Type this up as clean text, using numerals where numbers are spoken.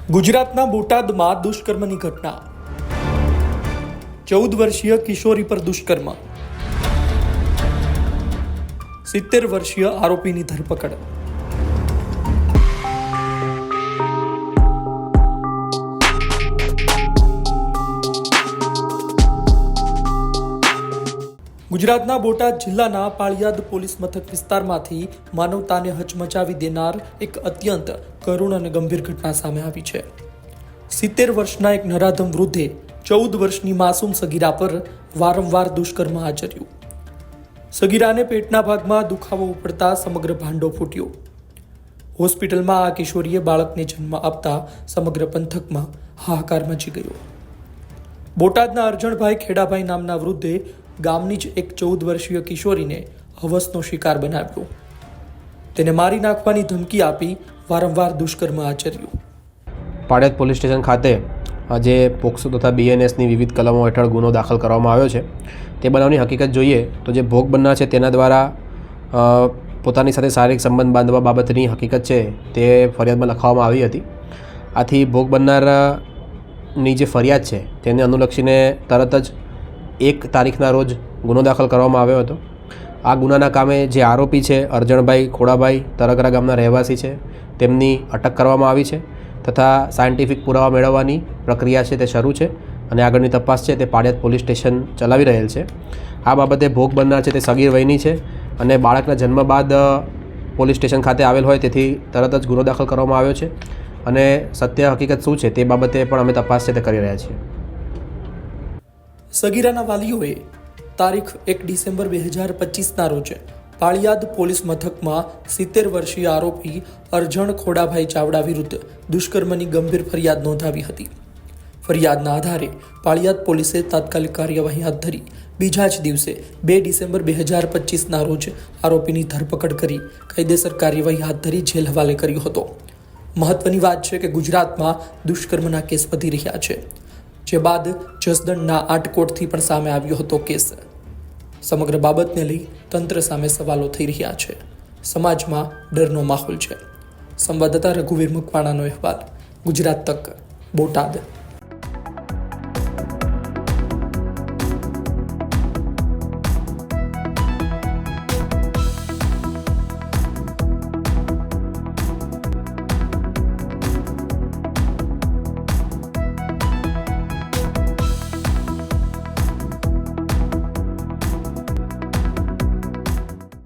ગુજરાતના બોટાદમાં દુષ્કર્મની ઘટના। 14 વર્ષીય કિશોરી પર દુષ્કર્મ, 70 વર્ષીય આરોપીની ધરપકડ। ગુજરાતના બોટાદ જિલ્લાના પાળિયાદ પોલીસ મથક વિસ્તારમાંથી માનવતાને હચમચાવી દેનાર એક અત્યંત કરુણ અને ગંભીર ઘટના સામે આવી છે। 70 વર્ષના એક નરાધમ વૃદ્ધે 14 વર્ષની માસૂમ સગીરા પર વારંવાર દુષ્કર્મ આચર્યું। સગીરાને પેટના ભાગમાં દુખાવો ઉપડતા સમગ્ર ભાંડો ફૂટ્યો। હોસ્પિટલમાં આ કિશોરીએ બાળકને જન્મ આપતા સમગ્ર પંથકમાં હાહાકાર મચી ગયો। બોટાદના અરજણભાઈ ખેડાભાઈ નામના વૃદ્ધે ગામની જ એક 14 વર્ષીય કિશોરીને હવસનો શિકાર બનાવ્યો। તેને મારી નાખવાની ધમકી આપી વારંવાર દુષ્કર્મ આચર્યું। પાળિયાદ પોલીસ સ્ટેશન ખાતે આજે પોક્સો તથા બીએનએસની વિવિધ કલમો હેઠળ ગુનો દાખલ કરવામાં આવ્યો છે। તે બનાવની હકીકત જોઈએ તો જે ભોગ બનનાર છે તેના દ્વારા પોતાની સાથે શારીરિક સંબંધ બાંધવા બાબતની હકીકત છે તે ફરિયાદમાં લખવામાં આવી હતી। આથી ભોગ બનનારની જે ફરિયાદ છે તેને અનુલક્ષીને તરત જ 1 તારીખના રોજ ગુનો દાખલ કરવામાં આવ્યો હતો। આ ગુનાના કામે જે આરોપી છે અરજણભાઈ ખોડાભાઈ તરગરા ગામના રહેવાસી છે તેમની અટક કરવામાં આવી છે તથા સાયન્ટિફિક પુરાવા મેળવવાની પ્રક્રિયા છે તે શરૂ છે અને આગળની તપાસ છે તે પાળિયાદ પોલીસ સ્ટેશન ચલાવી રહેલ છે। આ બાબતે ભોગ બનનાર છે તે સગીર વયની છે અને બાળકના જન્મ બાદ પોલીસ સ્ટેશન ખાતે આવેલ હોય તેથી તરત જ ગુનો દાખલ કરવામાં આવ્યો છે અને સત્ય હકીકત શું છે તે બાબતે પણ અમે તપાસ છે તે કરી રહ્યા છીએ। સગીરાના વાલીઓએ તારીખ 1 ડિસેમ્બર 2025ના રોજ પાળિયાદ પોલીસ મથકમાં 70 વર્ષીય આરોપી અરજણ ખોડાભાઈ ચાવડા વિરુદ્ધ દુષ્કર્મની ગંભીર ફરિયાદ નોંધાવી હતી। ફરિયાદના આધારે પાળિયાદ પોલીસે તાત્કાલિક કાર્યવાહી હાથ ધરી બીજા જ દિવસે 2 ડિસેમ્બર 2025ના રોજ આરોપીની ધરપકડ કરી કાયદેસર કાર્યવાહી હાથ ધરી જેલ હવાલે કર્યો હતો। મહત્વની વાત છે કે ગુજરાતમાં દુષ્કર્મના કેસ વધી રહ્યા છે, જે બાદ જસદણના આટકોટથી પણ સામે આવ્યો હતો કેસ। સમગ્ર બાબતને લઈ તંત્ર સામે સવાલો થઈ રહ્યા છે। સમાજમાં ડરનો માહોલ છે। સંવાદદાતા રઘુવીર મકવાણાનો અહેવાલ, ગુજરાત તક, બોટાદ।